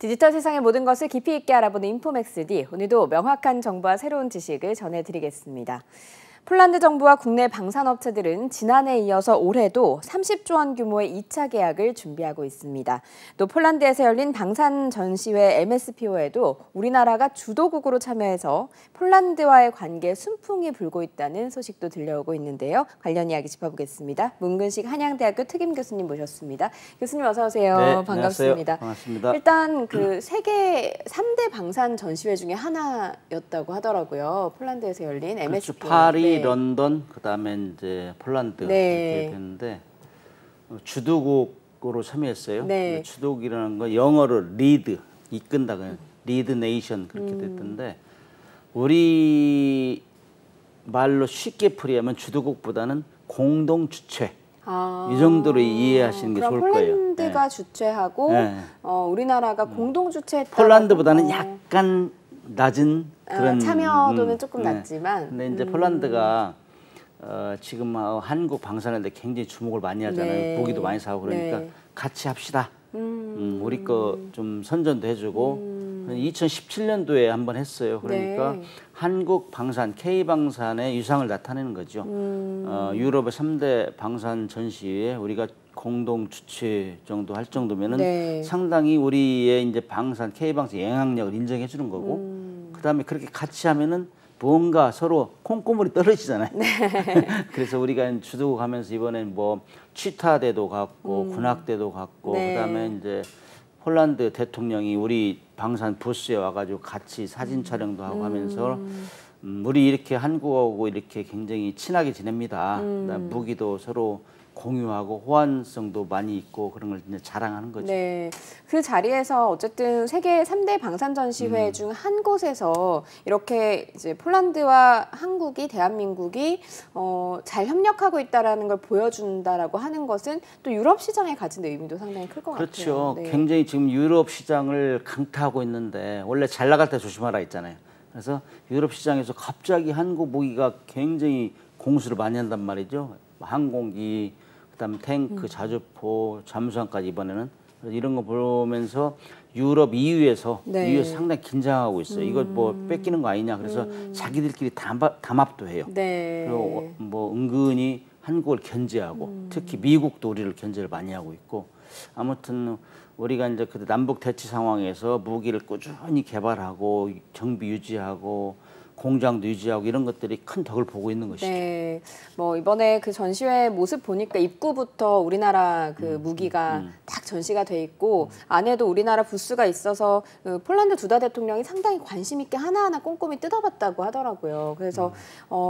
디지털 세상의 모든 것을 깊이 있게 알아보는 인포맥스D. 오늘도 명확한 정보와 새로운 지식을 전해드리겠습니다. 폴란드 정부와 국내 방산업체들은 지난해에 이어서 올해도 30조 원 규모의 2차 계약을 준비하고 있습니다. 또 폴란드에서 열린 방산 전시회 MSPO에도 우리나라가 주도국으로 참여해서 폴란드와의 관계에 순풍이 불고 있다는 소식도 들려오고 있는데요. 관련 이야기 짚어보겠습니다. 문근식 한양대학교 특임 교수님 모셨습니다. 교수님 어서 오세요. 네, 반갑습니다. 반갑습니다. 일단 그 세계 3대 방산 전시회 중에 하나였다고 하더라고요. 폴란드에서 열린 MSPO. 그렇죠. 파리, 런던, 그다음에 이제 폴란드 이렇게 됐는데 주도국으로 참여했어요. 주도국이라는 건 영어로 리드, 이끈다 그냥 리드 네이션 그렇게 됐던데 우리 말로 쉽게 풀이하면 주도국보다는 공동 주최. 이 정도로 이해하시는 게 좋을 거예요. 폴란드가 주최하고 우리나라가 공동 주최했다. 폴란드보다는 약간 낮은 그런 참여도는 조금 낮지만. 근데 이제 폴란드가 지금 한국 방산하는데 굉장히 주목을 많이 하잖아요. 고기도 많이 사고 그러니까 같이 합시다. 우리 거 좀 선전도 해주고 2017년도에 한번 했어요. 그러니까 한국 방산, K방산의 유상을 나타내는 거죠. 유럽의 3대 방산 전시회에 우리가 공동 주최 정도 할 정도면은 상당히 우리의 이제 방산, K방산 영향력을 인정해 주는 거고 그다음에 그렇게 같이 하면은 뭔가 서로 콩고물이 떨어지잖아요. 그래서 우리가 주도국 하면서 이번엔 뭐 취타대도 갔고 군악대도 갔고 그다음에 이제 폴란드 대통령이 우리 방산 부스에 와가지고 같이 사진 촬영도 하고 하면서 우리 이렇게 한국하고 이렇게 굉장히 친하게 지냅니다. 무기도 서로 공유하고 호환성도 많이 있고 그런 걸 이제 자랑하는 거죠. 네, 그 자리에서 어쨌든 세계 3대 방산 전시회 중 한 곳에서 이렇게 이제 폴란드와 한국이 대한민국이 잘 협력하고 있다라는 걸 보여준다라고 하는 것은 또 유럽 시장에 가진 의미도 상당히 클 것 같아요. 그렇죠. 굉장히 지금 유럽 시장을 강타하고 있는데 원래 잘 나갈 때 조심하라 했잖아요. 그래서 유럽 시장에서 갑자기 한국 무기가 굉장히 공수를 많이 한단 말이죠. 항공기, 그다음에 탱크, 자주포, 잠수함까지 이번에는 이런 거 보면서 유럽 EU에서 상당히 긴장하고 있어요. 이걸 뭐 뺏기는 거 아니냐. 그래서 자기들끼리 담합도 해요. 그리고 뭐 은근히 한국을 견제하고 특히 미국도 우리를 견제를 많이 하고 있고 아무튼 우리가 이제 그 남북 대치 상황에서 무기를 꾸준히 개발하고 정비 유지하고 공장도 유지하고 이런 것들이 큰 덕을 보고 있는 것이죠. 네, 뭐 이번에 그 전시회 모습 보니까 입구부터 우리나라 그 무기가 딱 전시가 돼 있고 안에도 우리나라 부스가 있어서 그 폴란드 두다 대통령이 상당히 관심 있게 하나하나 꼼꼼히 뜯어봤다고 하더라고요. 그래서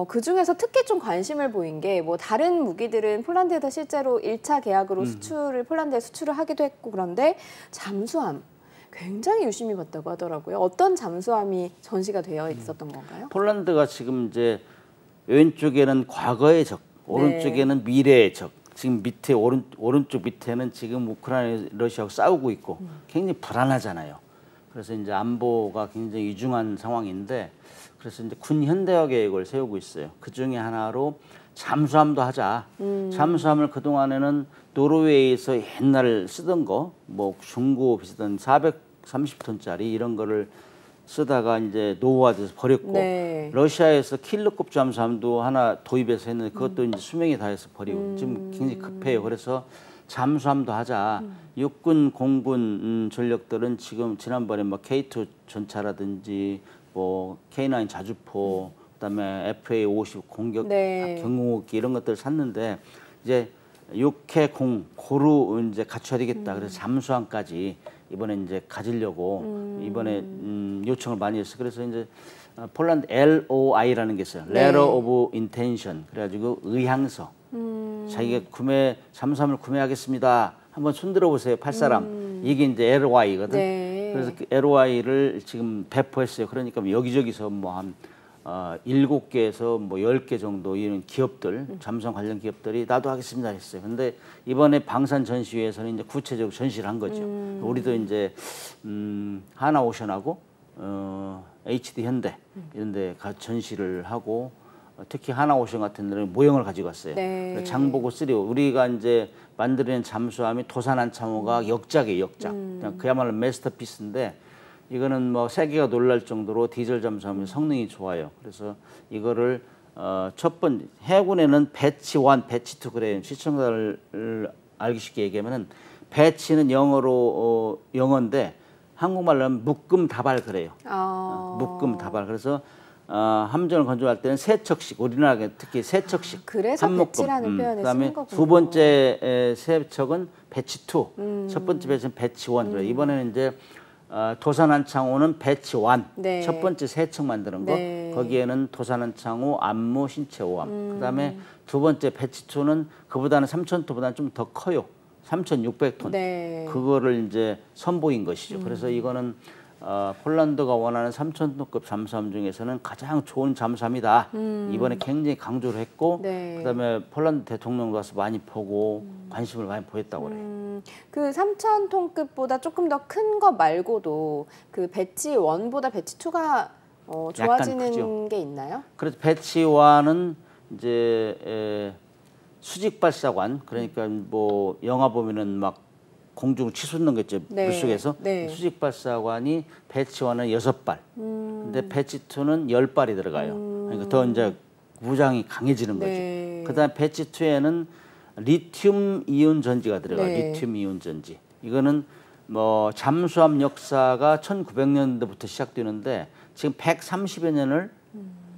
그 중에서 특히 좀 관심을 보인 게 뭐 다른 무기들은 폴란드에서 실제로 1차 계약으로 폴란드에 수출을 하기도 했고 그런데 잠수함. 굉장히 유심히 봤다고 하더라고요. 어떤 잠수함이 전시가 되어 있었던 건가요? 폴란드가 지금 이제 왼쪽에는 과거의 적, 오른쪽에는 미래의 적. 지금 밑에 오른쪽 밑에는 지금 우크라이나 러시아하고 싸우고 있고 굉장히 불안하잖아요. 그래서 이제 안보가 굉장히 위중한 상황인데 그래서 이제 군 현대화 계획을 세우고 있어요. 그 중에 하나로 잠수함도 하자. 잠수함을 그 동안에는 노르웨이에서 옛날 쓰던 거, 뭐 중고 비슷한 430톤짜리 이런 거를 쓰다가 이제 노후화돼서 버렸고 러시아에서 킬러급 잠수함도 하나 도입해서 했는데 그것도 이제 수명이 다해서 버리고 지금 굉장히 급해요. 그래서 잠수함도 하자. 육군, 공군 전력들은 지금 지난번에 뭐 K2 전차라든지 뭐 K9 자주포 그다음에 FA-50 공격 경공호기 이런 것들을 샀는데 이제 6회 공 고루 이제 갖춰야 되겠다. 그래서 잠수함까지 이번에 이제 가지려고 이번에 요청을 많이 했어요. 그래서 이제 폴란드 LOI라는 게 있어요. Letter of Intention. 그래가지고 의향서. 자기가 잠수함을 구매하겠습니다. 한번 손들어 보세요. 팔 사람. 이게 이제 LOI거든. 그래서 그 LOI를 지금 배포했어요. 그러니까 여기저기서 뭐 한 7개에서 뭐 10개 정도 이런 기업들, 잠수함 관련 기업들이 나도 하겠습니다 했어요. 근데 이번에 방산 전시회에서는 이제 구체적으로 전시를 한 거죠. 우리도 이제 하나오션하고 HD 현대 이런 데 전시를 하고 특히 하나오션 같은 데는 모형을 가지고 왔어요. 장보고 쓰리오. 우리가 이제 만들어낸 잠수함이 도산한창호가 역작이에요, 역작. 그냥 그야말로 마스터피스인데 이거는 뭐 세계가 놀랄 정도로 디젤 잠수함의 성능이 좋아요. 그래서 이거를 첫 번째 해군에는 배치 1, 배치 2 그래요. 시청자를 알기 쉽게 얘기하면은 배치는 영어로 영어인데 한국말로 하면 묶음 다발 그래요. 묶음 다발. 그래서 함정을 건조할 때는 세 척씩 우리나라 특히 세 척씩 그래서 한 묶음. 배치라는 표현을 그다음에 쓰는 거군요. 두 번째 세 척은 배치 2, 첫 번째 배치는 배치 1. 그래요. 이번에는 이제 도산한창호는 배치 1, 네. 첫 번째 세 척 만드는 거. 네. 거기에는 도산한창호, 안무, 신체오함. 그다음에 두 번째 배치 2는 그보다는 3,000톤보다는 좀 더 커요. 3,600톤. 네. 그거를 이제 선보인 것이죠. 그래서 이거는 폴란드가 원하는 3,000톤급 잠수함 중에서는 가장 좋은 잠수함이다. 이번에 굉장히 강조를 했고, 네. 그다음에 폴란드 대통령도 와서 많이 보고 관심을 많이 보였다고 그래요. 그 3,000톤급보다 조금 더 큰 거 말고도 그 배치 1보다 배치 2가 좋아지는 게 있나요? 그래서 배치 1은 이제 수직 발사관, 그러니까 뭐 영화 보면은 막 공중 치솟는 거 있죠. 네. 물속에서. 네. 수직 발사관이 배치 1은 6발. 근데 배치 2는 10발이 들어가요. 그러니까 더 이제 무장이 강해지는 거죠. 네. 그다음에 배치 2에는 리튬 이온 전지가 들어가요. 네. 리튬 이온 전지. 이거는 뭐 잠수함 역사가 1900년대부터 시작되는데 지금 130여 년을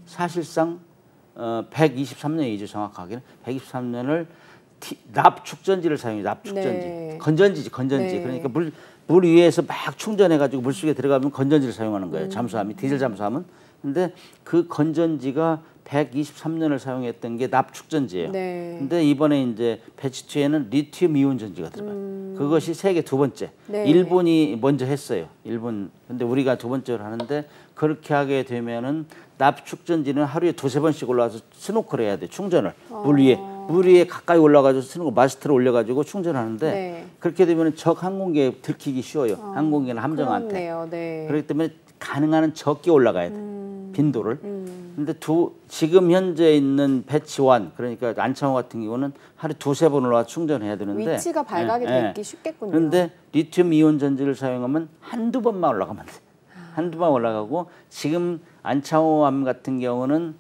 사실상 123년이죠. 정확하게는 123년을 납축전지를 사용해요. 납축전지. 네. 건전지지, 건전지. 네. 그러니까 물 위에서 막 충전해가지고 물속에 들어가면 건전지를 사용하는 거예요. 잠수함이, 디젤 잠수함은. 근데 그 건전지가 123년을 사용했던 게 납축전지예요. 네. 근데 이번에 이제 배치 2에는 리튬 이온 전지가 들어가요. 그것이 세계 두 번째. 네. 일본이 먼저 했어요. 일본. 근데 우리가 두 번째로 하는데 그렇게 하게 되면은 납축전지는 하루에 두세 번씩 올라와서 스노클 해야 돼. 충전을. 물 위에 가까이 올라가지고 스노클 마스트를 올려가지고 충전하는데 네. 그렇게 되면 적 항공기에 들키기 쉬워요. 항공기나 함정한테. 그렇네요. 네. 그렇기 때문에 가능한 한 적게 올라가야 돼. 빈도를. 근데 지금 현재 있는 배치 1, 그러니까 안창호 같은 경우는 하루 두세 번 올라와 충전해야 되는데 위치가 발각이 되기 쉽겠군요. 그런데 리튬 이온 전지를 사용하면 한두 번만 올라가면 돼. 한두 번 올라가고 지금 안창호함 같은 경우는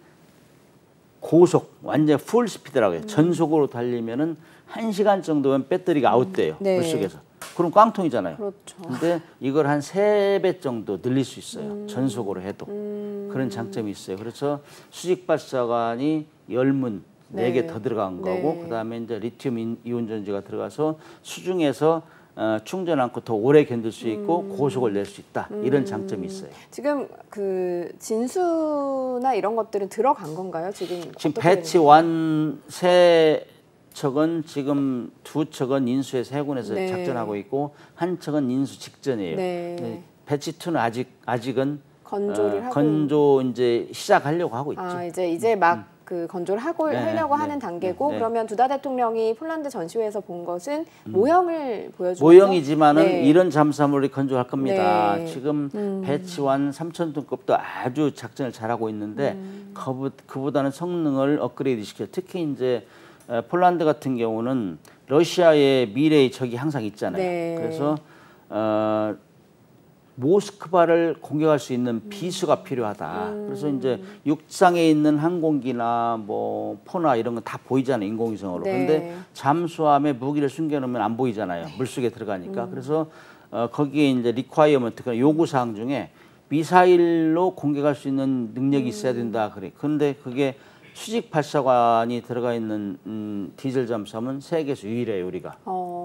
고속, 완전 풀 스피드라고 해요. 전속으로 달리면은 1시간 정도면 배터리가 아웃돼요. 네. 물속에서. 그럼 꽝통이잖아요. 그렇죠. 근데 이걸 한 3배 정도 늘릴 수 있어요. 전속으로 해도. 그런 장점이 있어요. 그래서 수직 발사관이 열문 네. 4개 더 들어간 거고 네. 그다음에 이제 리튬 이온 전지가 들어가서 수중에서 충전 않고 더 오래 견딜 수 있고 고속을 낼 수 있다. 이런 장점이 있어요. 지금 그 진수나 이런 것들은 들어간 건가요? 지금 배치 1 세 척은 지금 2척은 인수해서 해군에서 네. 작전하고 있고 한 척은 인수 직전이에요. 네. 배치 2는 아직은 건조를 하고 건조 이제 시작하려고 하고 있죠. 이제 막 그 건조를 하려고 네, 하는 단계고 네. 그러면 두다 대통령이 폴란드 전시회에서 본 것은 모형을 보여주면서 모형이지만은 네. 이런 잠수함을 우리 건조할 겁니다. 네. 지금 배치 1 3,000톤급도 아주 작전을 잘하고 있는데 그보다는 성능을 업그레이드 시켜. 특히 이제 폴란드 같은 경우는 러시아의 미래의 적이 항상 있잖아요. 네. 그래서 모스크바를 공격할 수 있는 비수가 필요하다. 그래서 이제 육상에 있는 항공기나 뭐 포나 이런 건 다 보이잖아요. 인공위성으로. 네. 그런데 잠수함에 무기를 숨겨놓으면 안 보이잖아요. 물속에 들어가니까. 그래서 거기에 이제 리콰이어먼트, 요구사항 중에 미사일로 공격할 수 있는 능력이 있어야 된다. 그래. 그런데 그게 수직 발사관이 들어가 있는 디젤 잠수함은 세계에서 유일해요, 우리가.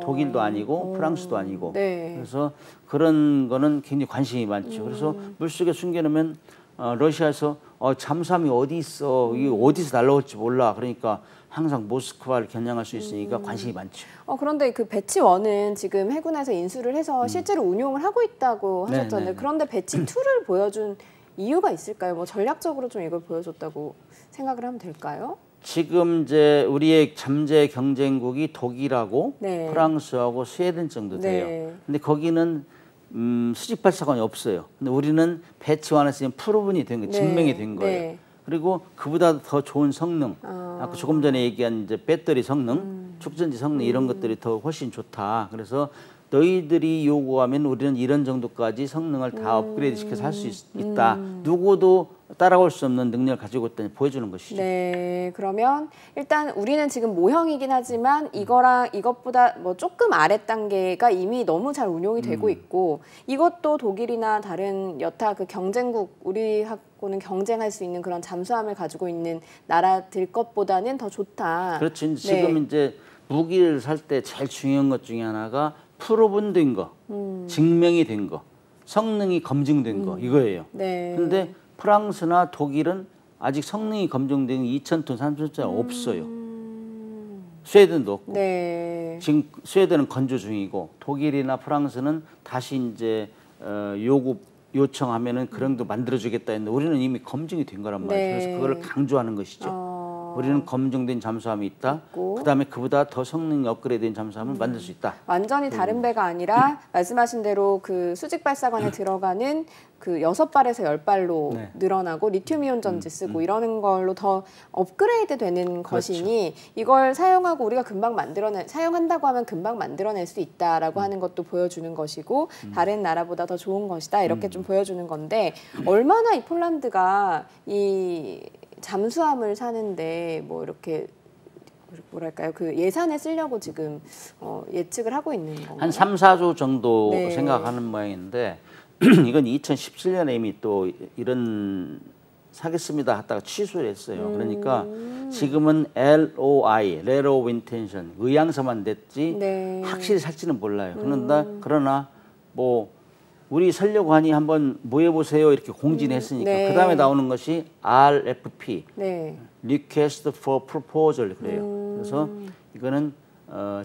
독일도 아니고 프랑스도 아니고. 네. 그래서 그런 거는 굉장히 관심이 많죠. 그래서 물속에 숨겨놓으면 러시아에서 잠수함이 어디 있어, 이게 어디서 날라올지 몰라. 그러니까 항상 모스크바를 겨냥할 수 있으니까 관심이 많죠. 그런데 그 배치 1은 지금 해군에서 인수를 해서 실제로 운용을 하고 있다고 하셨잖아요. 네. 그런데 배치 2를 보여준 이유가 있을까요? 뭐 전략적으로 좀 이걸 보여줬다고 생각을 하면 될까요? 지금 이제 우리의 잠재 경쟁국이 독일하고 네. 프랑스하고 스웨덴 정도 돼요. 네. 근데 거기는 수직 발사관이 없어요. 근데 우리는 배치 1에서 지금 프로븐이 된 거예요. 증명이 된 거예요. 네. 그리고 그보다 더 좋은 성능, 아까 조금 전에 얘기한 이제 배터리 성능, 축전지 성능 이런 것들이 더 훨씬 좋다. 그래서 너희들이 요구하면 우리는 이런 정도까지 성능을 다 업그레이드 시켜서 할 수 있다. 누구도 따라올 수 없는 능력을 가지고 있다니 보여주는 것이죠. 네, 그러면 일단 우리는 지금 모형이긴 하지만 이거랑 이것보다 뭐 조금 아래 단계가 이미 너무 잘 운용이 되고 있고 이것도 독일이나 다른 여타 그 경쟁국 우리하고는 경쟁할 수 있는 그런 잠수함을 가지고 있는 나라들 것보다는 더 좋다. 그렇지. 지금 이제 무기를 살 때 제일 중요한 것 중에 하나가 프로분된 거, 증명이 된 거, 성능이 검증된 거 이거예요. 네. 근데 프랑스나 독일은 아직 성능이 검증된 2,000톤, 3,000톤짜리 없어요. 스웨덴도 없고. 네. 지금 스웨덴은 건조 중이고 독일이나 프랑스는 다시 이제 요청하면은 그런 거 만들어주겠다 했는데 우리는 이미 검증이 된 거란 말이죠. 네. 그래서 그거를 강조하는 것이죠. 우리는 검증된 잠수함이 있다. 그다음에 그보다 더 성능이 업그레이드된 잠수함을 만들 수 있다. 완전히 다른 배가 아니라 말씀하신 대로 그 수직 발사관에 들어가는 그 6발에서 10발로 네. 늘어나고 리튬이온 전지 쓰고 이러는 걸로 더 업그레이드 되는 것이니 이걸 사용하고 우리가 금방 사용한다고 하면 금방 만들어낼 수 있다라고 하는 것도 보여주는 것이고 다른 나라보다 더 좋은 것이다 이렇게 좀 보여주는 건데 얼마나 이 폴란드가 이 잠수함을 사는데 뭐 이렇게 뭐랄까요 그 예산에 쓰려고 지금 예측을 하고 있는 건가요? 한 3, 4조 정도 네. 생각하는 모양인데 이건 2017년에 이미 또 이런 사겠습니다 하다가 취소를 했어요. 그러니까 지금은 LOI, Letter of Intention, 의향서만 냈지 네. 확실히 살지는 몰라요. 그러나 뭐 우리 살려고 하니 한번 모여보세요 이렇게 공지는 했으니까 네. 그 다음에 나오는 것이 RFP, 네. Request for Proposal 그래요. 그래서 이거는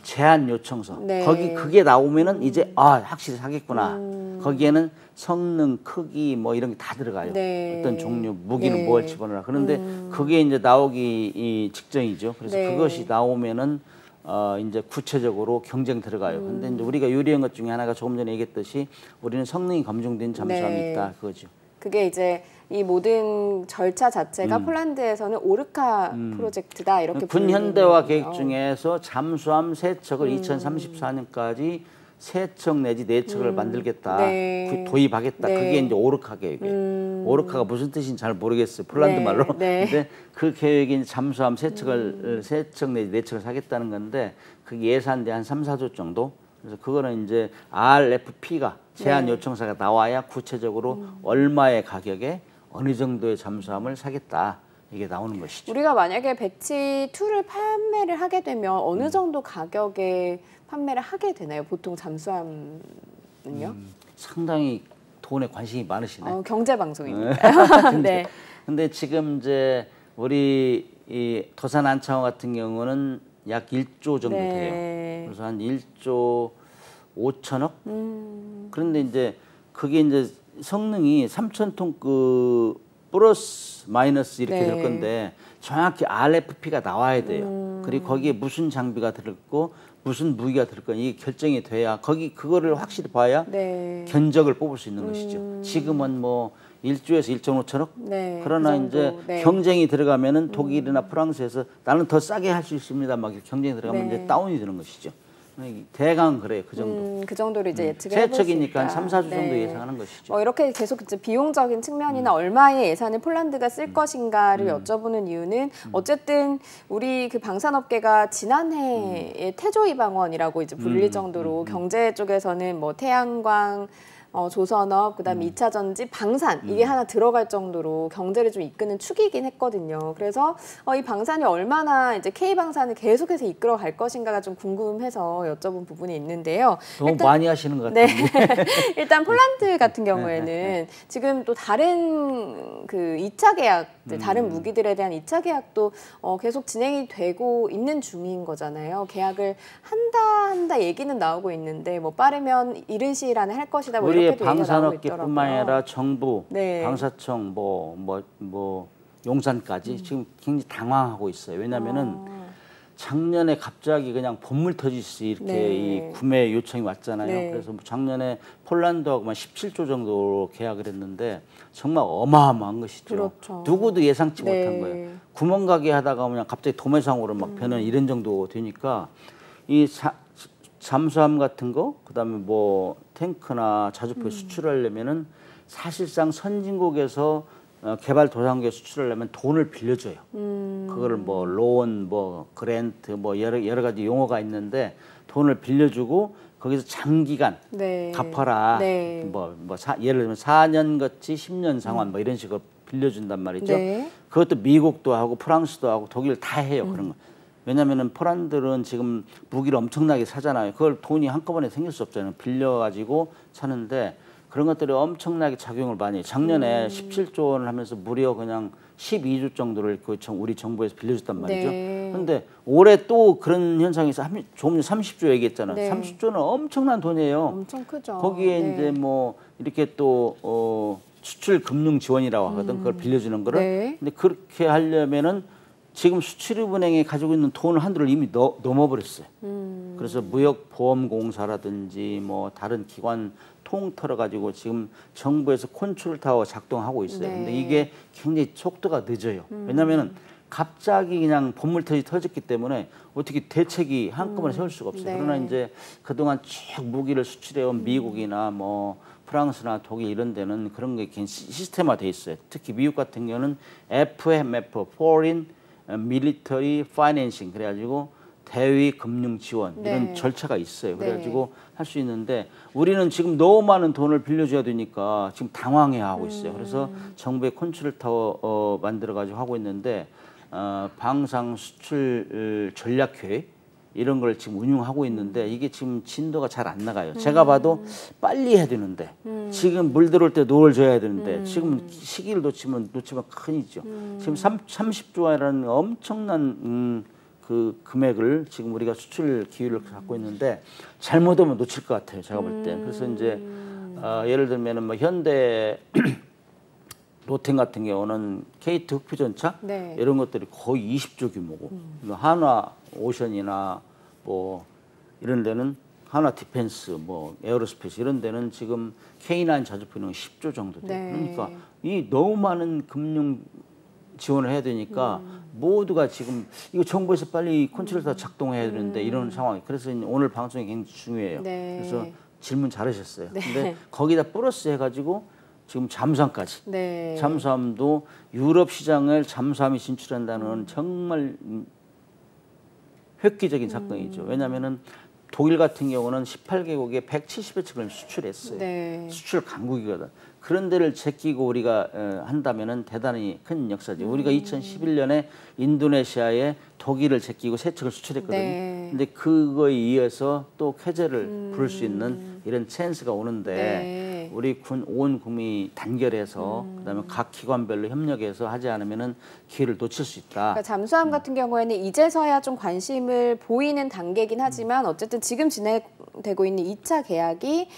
제안 요청서. 네. 거기 그게 나오면은 이제 확실히 사겠구나. 거기에는 성능, 크기 뭐 이런 게 다 들어가요. 네. 어떤 종류, 무기는 네. 뭘 집어넣으라. 그런데 그게 이제 나오기 직전이죠. 그래서 네. 그것이 나오면은 이제 구체적으로 경쟁 들어가요. 근데 이제 우리가 유리한 것 중에 하나가 조금 전에 얘기했듯이 우리는 성능이 검증된 잠수함이 네. 있다 그거죠. 그게 이제 이 모든 절차 자체가 폴란드에서는 오르카 프로젝트다 이렇게 군현대화 부르는 계획 거예요. 중에서 잠수함 3척을 2034년까지 3척 내지 4척을 만들겠다, 네. 도입하겠다. 네. 그게 이제 오르카 계획이에요. 오르카가 무슨 뜻인지 잘 모르겠어요. 폴란드 네. 말로. 네. 근데 그 계획이 이제 잠수함 3척 내지 4척을 사겠다는 건데 그 예산대 한 3, 4조 정도. 그래서 그거는 이제 RFP가 제안 네. 요청서가 나와야 구체적으로 얼마의 가격에 어느 정도의 잠수함을 사겠다. 이게 나오는 것이죠. 우리가 만약에 배치 2를 판매를 하게 되면 어느 정도 가격에 판매를 하게 되나요? 보통 잠수함은요? 상당히 돈에 관심이 많으시네. 경제 방송입니다. 네. 근데 지금 이제 우리 이 도산 안창호 같은 경우는 약 1조 정도 네. 돼요. 그래서 한 1조 5천억? 그런데 이제 그게 이제 성능이 3,000톤 플러스 마이너스 이렇게 네. 될 건데 정확히 RFP가 나와야 돼요. 그리고 거기에 무슨 장비가 들었고 무슨 무기가 들을 거냐 이게 결정이 돼야 그거를 확실히 봐야 네. 견적을 뽑을 수 있는 것이죠. 지금은 뭐 1조에서 1.5천억? 네, 그러나 그 정도. 이제 네. 경쟁이 들어가면은 독일이나 프랑스에서 나는 더 싸게 할 수 있습니다. 막 경쟁이 들어가면 네. 이제 다운이 되는 것이죠. 대강 그래요. 그 정도. 그 정도로 이제 예측을 해볼 수 세척이니까 한 있다. 3, 4주 정도 네. 예상하는 것이죠. 이렇게 계속 이제 비용적인 측면이나 얼마의 예산을 폴란드가 쓸 것인가를 여쭤보는 이유는 어쨌든 우리 그 방산업계가 지난해에 태조이방원이라고 이제 불릴 정도로 경제 쪽에서는 뭐 태양광 조선업, 그다음에 2차 전지, 방산 이게 하나 들어갈 정도로 경제를 좀 이끄는 축이긴 했거든요. 그래서 이 방산이 얼마나 이제 K방산을 계속해서 이끌어 갈 것인가가 좀 궁금해서 여쭤본 부분이 있는데요. 너무 많이 하시는 것 네. 같은데. 일단 폴란드 같은 경우에는 지금 또 다른 그 2차 계약들, 다른 무기들에 대한 2차 계약도 계속 진행이 되고 있는 중인 거잖아요. 계약을 한다 얘기는 나오고 있는데 뭐 빠르면 이른 시일 안에 할 것이다. 뭐 우리의 이렇게도 얘기가 나오고 방산업계뿐만 있더라고요. 아니라 정부, 네. 방사청, 뭐 용산까지 지금 굉장히 당황하고 있어요. 왜냐하면은 작년에 갑자기 그냥 본물 터지듯이 이렇게 네. 이 구매 요청이 왔잖아요. 네. 그래서 작년에 폴란드하고만 17조 정도로 계약을 했는데 정말 어마어마한 것이죠. 그렇죠. 누구도 예상치 네. 못한 거예요. 구멍가게 하다가 그냥 갑자기 도매상으로 막 변한 이런 정도 되니까 이 잠수함 같은 거, 그다음에 뭐 탱크나 자주포 수출하려면은 사실상 선진국에서 개발도상국에 수출하려면 돈을 빌려줘요. 그거를 뭐 론, 뭐 그랜트, 뭐 여러 가지 용어가 있는데 돈을 빌려주고 거기서 장기간 네. 갚아라. 네. 예를 들면 4년 같이 10년 상환 뭐 이런 식으로 빌려준단 말이죠. 네. 그것도 미국도 하고 프랑스도 하고 독일 다 해요. 그런 거. 왜냐면은 폴란드는 지금 무기를 엄청나게 사잖아요. 그걸 돈이 한꺼번에 생길 수 없잖아요. 빌려가지고 사는데 그런 것들이 엄청나게 작용을 많이 해요. 작년에 17조 원을 하면서 무려 그냥 12조 정도를 우리 정부에서 빌려줬단 말이죠. 네. 그런데 올해 또 그런 현상이 조금 전에 30조 얘기했잖아요. 네. 30조는 엄청난 돈이에요. 엄청 크죠. 거기에 네. 이제 뭐 이렇게 또 수출 금융 지원이라고 하거든. 그걸 빌려주는 거를. 네. 근데 그렇게 하려면은 지금 수출입은행에 가지고 있는 돈을 한도를 이미 넘어버렸어요. 그래서 무역보험공사라든지 뭐 다른 기관 통틀어 가지고 지금 정부에서 컨트롤 타워 작동하고 있어요. 네. 근데 이게 굉장히 속도가 늦어요. 왜냐하면은 갑자기 그냥 본물터지 터졌기 때문에 어떻게 대책이 한꺼번에 세울 수가 없어요. 네. 그러나 이제 그동안 쭉 무기를 수출해온 미국이나 뭐 프랑스나 독일 이런 데는 그런 게 시스템화돼 있어요. 특히 미국 같은 경우는 FMF, Foreign Military Financing 그래가지고 대위 금융 지원 이런 네. 절차가 있어요. 네. 그래가지고 할 수 있는데 우리는 지금 너무 많은 돈을 빌려줘야 되니까 지금 당황해하고 있어요. 그래서 정부의 컨트롤 타워 만들어가지고 하고 있는데 방상 수출 전략 계획 이런 걸 지금 운용하고 있는데 이게 지금 진도가 잘 안 나가요. 제가 봐도 빨리 해야 되는데 지금 물 들어올 때 노를 져야 되는데 지금 시기를 놓치면 큰일이죠. 지금 30조라는 엄청난 그 금액을 지금 우리가 수출 기회를 갖고 있는데 잘못하면 놓칠 것 같아요. 제가 볼 때. 그래서 이제 예를 들면은 뭐 현대 로템 같은 경우는 KT 흑표전차 네. 이런 것들이 거의 20조 규모고 한화 오션이나 뭐 이런 데는 한화 디펜스 뭐 에어로스페이스 이런 데는 지금 K9 자주포는 10조 정도 돼요. 네. 그러니까 이 너무 많은 금융 지원을 해야 되니까 모두가 지금 이거 정부에서 빨리 컨트롤 다 작동해야 되는데 이런 상황이 그래서 오늘 방송이 굉장히 중요해요. 네. 그래서 질문 잘하셨어요. 네. 근데 거기다 플러스 해가지고 지금 잠수함까지. 네. 잠수함도 유럽 시장을 잠수함이 진출한다는 정말 획기적인 사건이죠. 왜냐하면은 독일 같은 경우는 18개국에 170여 척을 수출했어요. 네. 수출 강국이거든. 그런 데를 제끼고 우리가 한다면은 대단히 큰 역사죠. 우리가 2011년에 인도네시아에 독일을 제끼고 세 척을 수출했거든요. 네. 근데 그거에 이어서 또 쾌재를 부를 수 있는 이런 찬스가 오는데 네. 우리 온 국민이 단결해서 그다음에 각 기관별로 협력해서 하지 않으면은 기회를 놓칠 수 있다. 그러니까 잠수함 같은 경우에는 이제서야 좀 관심을 보이는 단계긴 하지만 어쨌든 지금 진행되고 있는 2차 계약이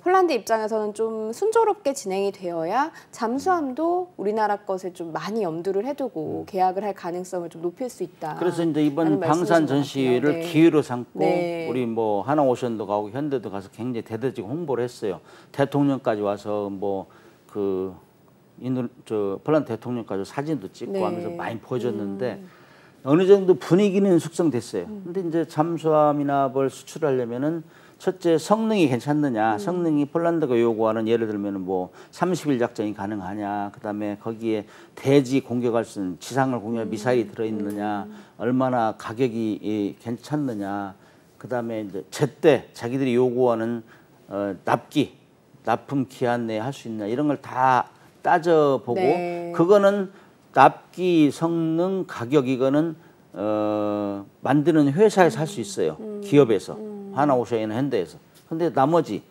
폴란드 입장에서는 좀 순조롭게 진행이 되어야 잠수함도 우리나라 것을 좀 많이 염두를 해두고 계약을 할 가능성을 좀 높일 수 있다. 그래서 이제 이번 라는 방산 말씀이신 것 전시를 같아요. 네. 기회로 삼고 네. 우리 뭐 하나오션도 가고 현대도 가서 굉장히 대대적으로 홍보를 했어요. 대통령까지 와서 뭐 그 폴란드 대통령까지 사진도 찍고 네. 하면서 많이 보여줬는데 어느 정도 분위기는 숙성됐어요. 근데 이제 잠수함이나 뭘 수출하려면은 첫째 성능이 괜찮느냐, 성능이 폴란드가 요구하는 예를 들면은 뭐 30일 작전이 가능하냐, 그다음에 거기에 대지 공격할 수 있는 지상을 공격할 미사일이 들어있느냐, 얼마나 가격이 괜찮느냐, 그다음에 이제 제때 자기들이 요구하는 납품 기한 내에 할 수 있냐 이런 걸 다 따져보고 네. 그거는 납기 성능 가격 이거는 만드는 회사에서 할 수 있어요. 기업에서 하나오션이나 현대에서. 근데 나머지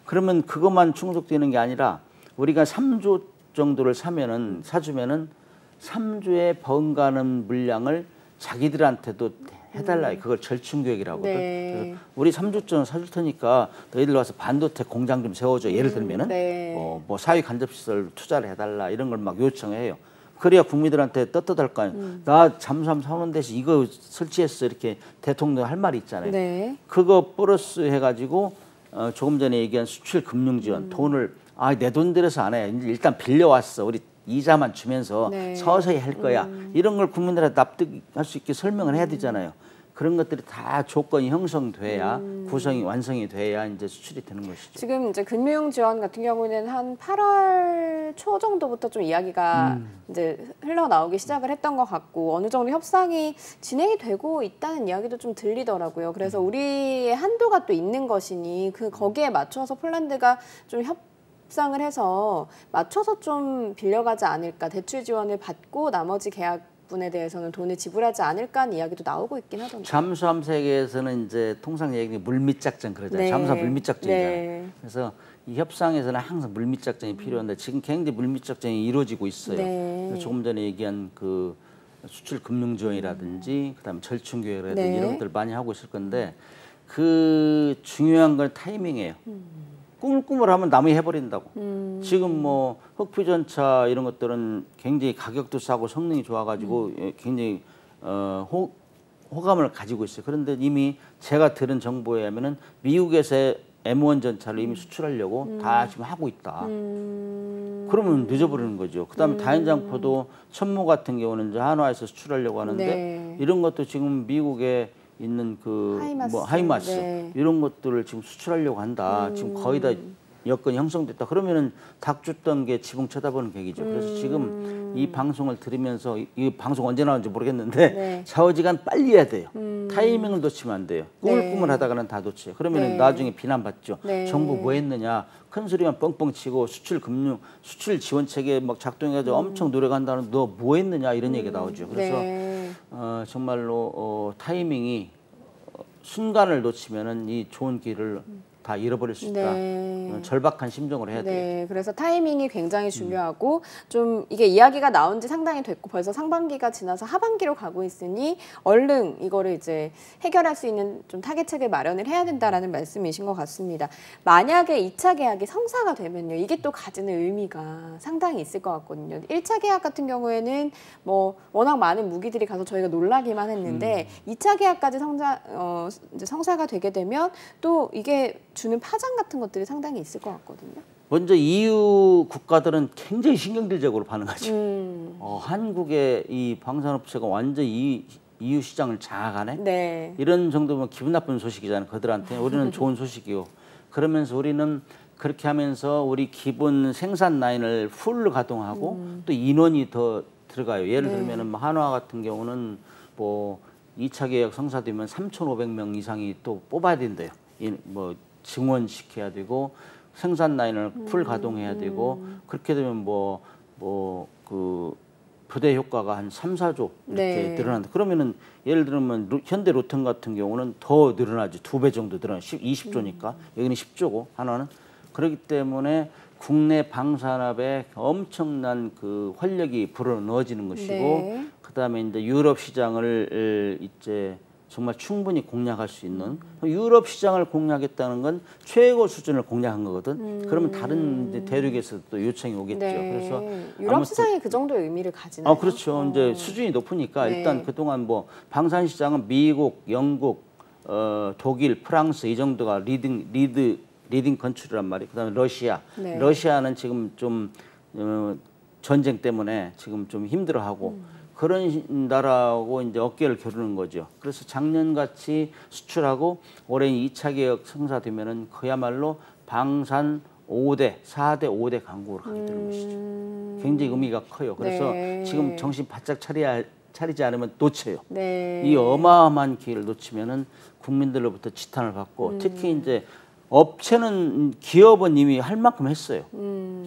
그러면 그것만 충족되는 게 아니라 우리가 3조 정도를 사주면은 3조에 버금가는 물량을 자기들한테도 해달라. 그걸 절충교육이라고 하거든. 네. 그래서 우리 3조점 사줄 테니까 너희들 와서 반도체 공장 좀 세워줘. 예를 들면은 네. 뭐 사회 간접시설 투자를 해달라 이런 걸 막 요청해요. 그래야 국민들한테 떳떳할 거 아니에요. 나 잠수함 사오는 대신 이거 설치했어 이렇게 대통령 할 말이 있잖아요. 네. 그거 플러스 해가지고 조금 전에 얘기한 수출 금융 지원 돈을 내 돈 들여서 안 해. 일단 빌려왔어. 우리 이자만 주면서 네. 서서히 할 거야. 이런 걸 국민들한테 납득할 수 있게 설명을 해야 되잖아요. 그런 것들이 다 조건이 형성돼야 구성이 완성이 돼야 이제 수출이 되는 것이죠. 지금 이제 금융 지원 같은 경우는 한 8월 초 정도부터 좀 이야기가 이제 흘러나오기 시작을 했던 것 같고 어느 정도 협상이 진행이 되고 있다는 이야기도 좀 들리더라고요. 그래서 우리의 한도가 또 있는 것이니 거기에 맞춰서 폴란드가 좀 협상을 해서 맞춰서 좀 빌려가지 않을까, 대출 지원을 받고 나머지 계약분에 대해서는 돈을 지불하지 않을까 하는 이야기도 나오고 있긴 하던데. 잠수함 세계에서는 이제 통상 얘기는 물밑 작전 그러잖아요. 네. 잠수함 물밑 작전이잖아요. 네. 그래서 이 협상에서는 항상 물밑 작전이 필요한데 지금 굉장히 물밑 작전이 이루어지고 있어요. 네. 그래서 조금 전에 얘기한 그 수출 금융 지원이라든지 그다음에 절충 계획이라든지 네. 이런 것들 많이 하고 있을 건데 그 중요한 건 타이밍이에요. 꾸물꾸물 하면 남이 해버린다고. 지금 뭐 흑퓨전차 이런 것들은 굉장히 가격도 싸고 성능이 좋아가지고 굉장히 호감을 가지고 있어요. 그런데 이미 제가 들은 정보에 의하면은 미국에서의 M1 전차를 이미 수출하려고 다 지금 하고 있다. 그러면 늦어버리는 거죠. 그다음에 다연장포도 천모 같은 경우는 이제 한화에서 수출하려고 하는데 네. 이런 것도 지금 미국에 있는 그 하이마스 네. 이런 것들을 지금 수출하려고 한다. 지금 거의 다 여건이 형성됐다. 그러면은 닭 줬던 게 지붕 쳐다보는 계기죠. 그래서 지금 이 방송을 들으면서 이 방송 언제 나오는지 모르겠는데 네. 좌우지간 빨리 해야 돼요. 타이밍을 놓치면 안 돼요. 꾸물꾸물 하다가는 다 놓쳐요. 그러면 네. 나중에 비난받죠. 네. 정부 뭐 했느냐. 큰 소리만 뻥뻥 치고 수출 지원 체계 막 작동해가지고 엄청 노력한다는 너 뭐 했느냐 이런 얘기가 나오죠. 그래서 네. 정말로 타이밍이 순간을 놓치면은 이 좋은 길을 다 잃어버릴 수 있다. 네. 절박한 심정으로 해야 돼요. 네, 그래서 타이밍이 굉장히 중요하고 좀 이게 이야기가 나온 지 상당히 됐고 벌써 상반기가 지나서 하반기로 가고 있으니 얼른 이거를 이제 해결할 수 있는 좀 타겟책을 마련을 해야 된다라는 말씀이신 것 같습니다. 만약에 2차 계약이 성사가 되면요, 이게 또 가지는 의미가 상당히 있을 것 같거든요. 1차 계약 같은 경우에는 뭐 워낙 많은 무기들이 가서 저희가 놀라기만 했는데 2차 계약까지 이제 성사가 되게 되면 또 이게 주는 파장 같은 것들이 상당히 있을 것 같거든요. 먼저 EU 국가들은 굉장히 신경질적으로 반응하죠. 한국의 이 방산업체가 완전 EU 시장을 장악하네. 네. 이런 정도면 기분 나쁜 소식이잖아요. 그들한테. 우리는 좋은 소식이요. 그러면서 우리는 그렇게 하면서 우리 기본 생산 라인을 풀로 가동하고 또 인원이 더 들어가요. 예를 들면은 한화 같은 경우는 뭐 2차 계약 성사되면 3,500명 이상이 또 뽑아야 된대요. 뭐 증원시켜야 되고 생산 라인을 풀 가동해야 되고 그렇게 되면 그 부대 효과가 한 3, 4조 이렇게 늘어난다. 그러면은 예를 들면 현대 로템 같은 경우는 더 늘어나죠. 2배 정도 늘어나. 20조니까 여기는 10조고 한화는. 그렇기 때문에 국내 방산업에 엄청난 그 활력이 불어넣어지는 것이고 그다음에 이제 유럽 시장을 이제 정말 충분히 공략할 수 있는 유럽 시장을 공략했다는 건 최고 수준을 공략한 거거든. 그러면 다른 이제 대륙에서도 또 요청이 오겠죠. 그래서 유럽 시장이 그 정도의 의미를 가지나요? 그렇죠. 이제 수준이 높으니까 일단 그동안 뭐 방산 시장은 미국, 영국, 독일, 프랑스 이 정도가 리딩 컨트리란 말이에요. 그다음에 러시아. 러시아는 지금 좀 전쟁 때문에 지금 좀 힘들어하고. 그런 나라하고 이제 어깨를 겨루는 거죠. 그래서 작년같이 수출하고 올해 2차 계약 성사되면은 그야말로 방산 5대, 4대, 5대 강국으로 가게 되는 것이죠. 굉장히 의미가 커요. 그래서 지금 정신 바짝 차리지 않으면 놓쳐요. 이 어마어마한 기회를 놓치면은 국민들로부터 지탄을 받고 특히 이제 업체는 기업은 이미 할 만큼 했어요.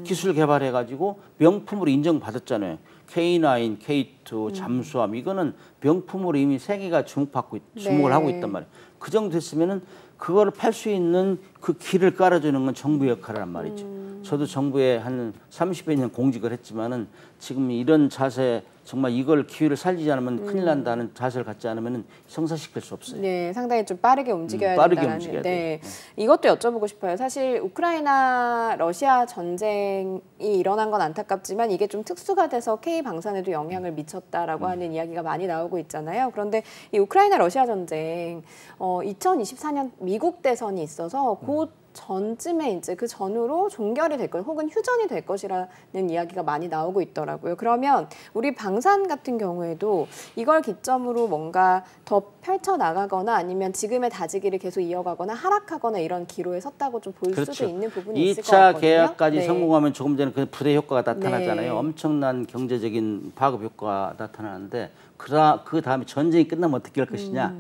기술 개발해가지고 명품으로 인정받았잖아요. K9, K2, 잠수함 이거는 명품으로 이미 세계가 주목을 하고 있단 말이에요. 그 정도 됐으면은 그거를 팔 수 있는 그 길을 깔아주는 건 정부 역할이란 말이죠. 저도 정부에 한 30여 년 공직을 했지만은 지금 이런 자세 정말 이걸 기회를 살리지 않으면 큰일 난다는 자세를 갖지 않으면 성사시킬 수 없어요. 네, 상당히 좀 빠르게 움직여야 빠르게 된다는. 움직여야 네, 돼요. 이것도 여쭤보고 싶어요. 사실 우크라이나 러시아 전쟁이 일어난 건 안타깝지만 이게 좀 특수가 돼서 K 방산에도 영향을 미쳤다라고 하는 이야기가 많이 나오고 있잖아요. 그런데 이 우크라이나 러시아 전쟁 2024년 미국 대선이 있어서 곧 전쯤에 이제 그 전후로 종결이 될 것, 혹은 휴전이 될 것이라는 이야기가 많이 나오고 있더라고요. 그러면 우리 방산 같은 경우에도 이걸 기점으로 뭔가 더 펼쳐 나가거나 아니면 지금의 다지기를 계속 이어가거나 하락하거나 이런 기로에 섰다고 좀 볼 그렇죠. 수도 있는 부분이 있을 것 2차 같거든요. 계약까지 네. 성공하면 조금 전에 그 부대 효과가 나타나잖아요. 네. 엄청난 경제적인 파급 효과가 나타나는데 그 다음에 전쟁이 끝나면 어떻게 할 것이냐.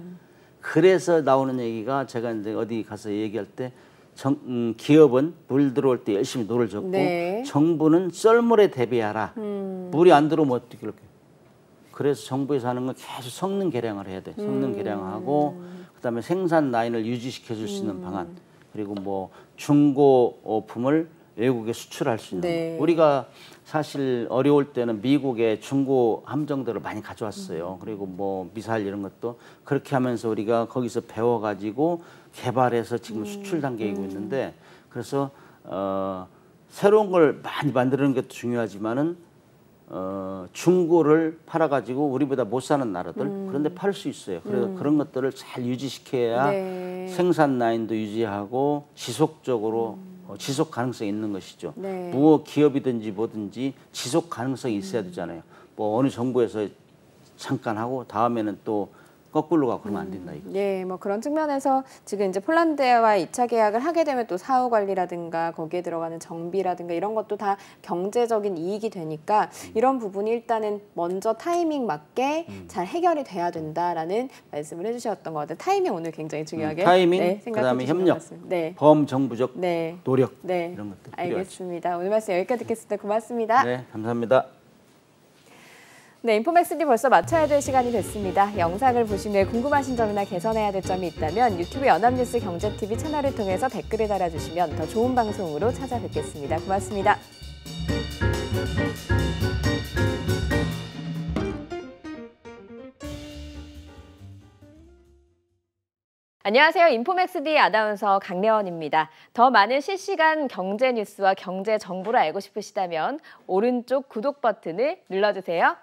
그래서 나오는 얘기가 제가 이제 어디 가서 얘기할 때 기업은 물 들어올 때 열심히 노를 젓고 네. 정부는 썰물에 대비하라. 물이 안 들어오면 어떻게 할까요? 그래서 정부에서 하는 건 계속 성능 개량을 해야 돼. 성능 개량하고 그다음에 생산 라인을 유지시켜 줄 수 있는 방안. 그리고 뭐 중고품을 외국에 수출할 수 있는 네. 거. 우리가 사실 어려울 때는 미국의 중고 함정들을 많이 가져왔어요. 그리고 뭐 미사일 이런 것도 그렇게 하면서 우리가 거기서 배워가지고 개발해서 지금 수출 단계이고 있는데 그래서 새로운 걸 많이 만드는 것도 중요하지만은 중고를 팔아가지고 우리보다 못 사는 나라들 그런데 팔 수 있어요. 그래서 그런 것들을 잘 유지시켜야 네. 생산 라인도 유지하고 지속적으로 지속 가능성이 있는 것이죠. 네. 무엇 기업이든지 뭐든지 지속 가능성이 있어야 되잖아요. 뭐 어느 정부에서 잠깐 하고 다음에는 또 거꾸로 가고 그러면 안 된다 이거. 네, 뭐 그런 측면에서 지금 이제 폴란드와 2차 계약을 하게 되면 또 사후 관리라든가 거기에 들어가는 정비라든가 이런 것도 다 경제적인 이익이 되니까 이런 부분이 일단은 먼저 타이밍 맞게 잘 해결이 돼야 된다라는 말씀을 해주셨던 것 같아요. 타이밍 오늘 굉장히 중요하게 타이밍, 생각해 그다음에 주신 것 협력, 같습니다. 네. 범정부적 네. 노력 네. 이런 것들 필요하죠. 알겠습니다. 오늘 말씀 여기까지 듣겠습니다. 고맙습니다. 네, 감사합니다. 네, 인포맥스D 벌써 마쳐야 될 시간이 됐습니다. 영상을 보신 후에 궁금하신 점이나 개선해야 될 점이 있다면 유튜브 연합뉴스 경제TV 채널을 통해서 댓글을 달아주시면 더 좋은 방송으로 찾아뵙겠습니다. 고맙습니다. 안녕하세요. 인포맥스D 아나운서 강래원입니다. 더 많은 실시간 경제 뉴스와 경제 정보를 알고 싶으시다면 오른쪽 구독 버튼을 눌러주세요.